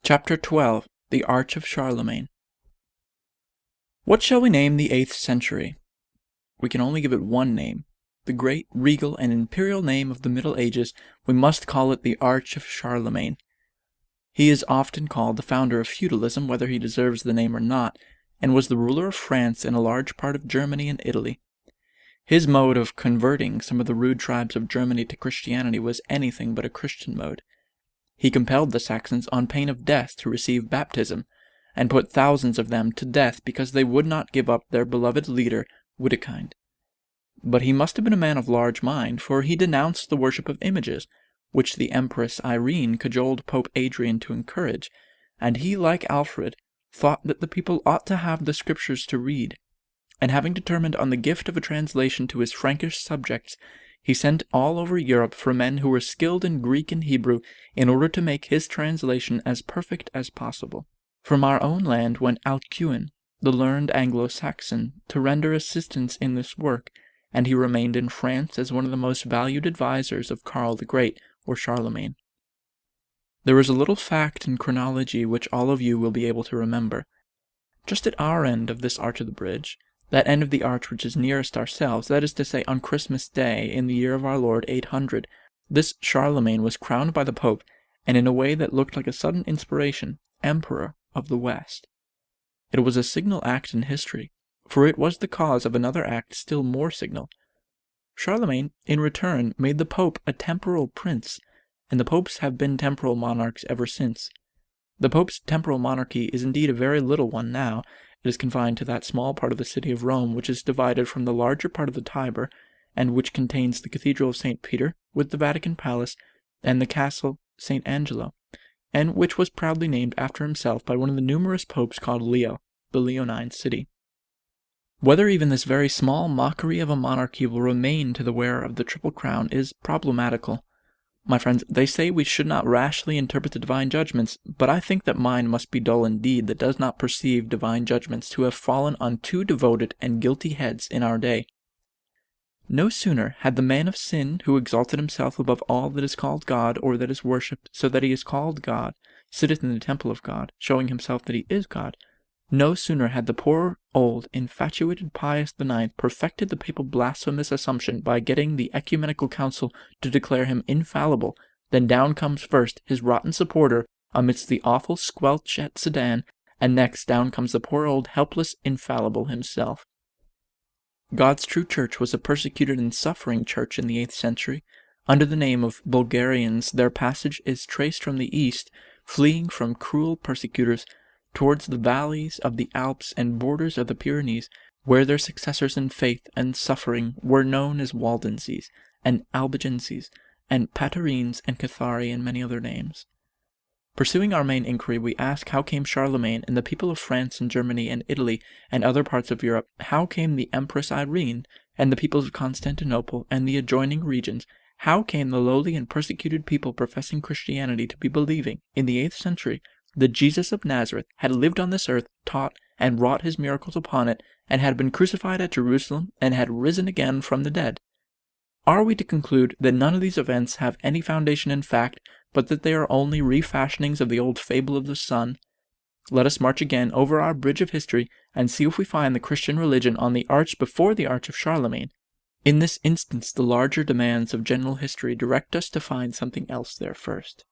Chapter 12 The Arch of Charlemagne. What shall we name the 8th century? We can only give it one name. The great, regal, and imperial name of the Middle Ages. We must call it the Arch of Charlemagne. He is often called the founder of feudalism, whether he deserves the name or not, and was the ruler of France and a large part of Germany and Italy. His mode of converting some of the rude tribes of Germany to Christianity was anything but a Christian mode. He compelled the Saxons on pain of death to receive baptism, and put thousands of them to death because they would not give up their beloved leader, Widukind. But he must have been a man of large mind, for he denounced the worship of images, which the Empress Irene cajoled Pope Adrian to encourage, and he, like Alfred, thought that the people ought to have the Scriptures to read. And having determined on the gift of a translation to his Frankish subjects, he sent all over Europe for men who were skilled in Greek and Hebrew in order to make his translation as perfect as possible. From our own land went Alcuin, the learned Anglo-Saxon, to render assistance in this work, and he remained in France as one of the most valued advisers of Karl the Great, or Charlemagne. There is a little fact in chronology which all of you will be able to remember. Just at our end of this arch of the bridge, that end of the arch which is nearest ourselves, that is to say on Christmas Day in the year of our Lord 800, this Charlemagne was crowned by the Pope, and in a way that looked like a sudden inspiration, Emperor of the West. It was a signal act in history, for it was the cause of another act still more signal. Charlemagne, in return, made the Pope a temporal prince, and the popes have been temporal monarchs ever since. The Pope's temporal monarchy is indeed a very little one now. It is confined to that small part of the city of Rome which is divided from the larger part of the Tiber, and which contains the Cathedral of St. Peter, with the Vatican Palace, and the Castle St. Angelo, and which was proudly named after himself by one of the numerous popes called Leo, the Leonine city. Whether even this very small mockery of a monarchy will remain to the wearer of the Triple Crown is problematical. My friends, they say we should not rashly interpret the divine judgments, but I think that mind must be dull indeed that does not perceive divine judgments to have fallen on too devoted and guilty heads in our day. No sooner had the man of sin, who exalted himself above all that is called God or that is worshipped, so that he is called God, sitteth in the temple of God, showing himself that he is God, no sooner had the poor, old, infatuated Pius IX perfected the papal blasphemous assumption by getting the Ecumenical Council to declare him infallible, than down comes first his rotten supporter amidst the awful squelch at Sedan, and next down comes the poor old helpless infallible himself. God's true church was a persecuted and suffering church in the 8th century. Under the name of Bulgarians, their passage is traced from the east, fleeing from cruel persecutors, towards the valleys of the Alps and borders of the Pyrenees, where their successors in faith and suffering were known as Waldenses, and Albigenses, and Patarines and Cathari, and many other names. Pursuing our main inquiry, we ask how came Charlemagne and the people of France and Germany and Italy and other parts of Europe, how came the Empress Irene and the peoples of Constantinople and the adjoining regions, how came the lowly and persecuted people professing Christianity to be believing, in the 8th century, that Jesus of Nazareth had lived on this earth, taught, and wrought his miracles upon it, and had been crucified at Jerusalem, and had risen again from the dead? Are we to conclude that none of these events have any foundation in fact, but that they are only refashionings of the old fable of the sun? Let us march again over our bridge of history, and see if we find the Christian religion on the arch before the arch of Charlemagne. In this instance, the larger demands of general history direct us to find something else there first.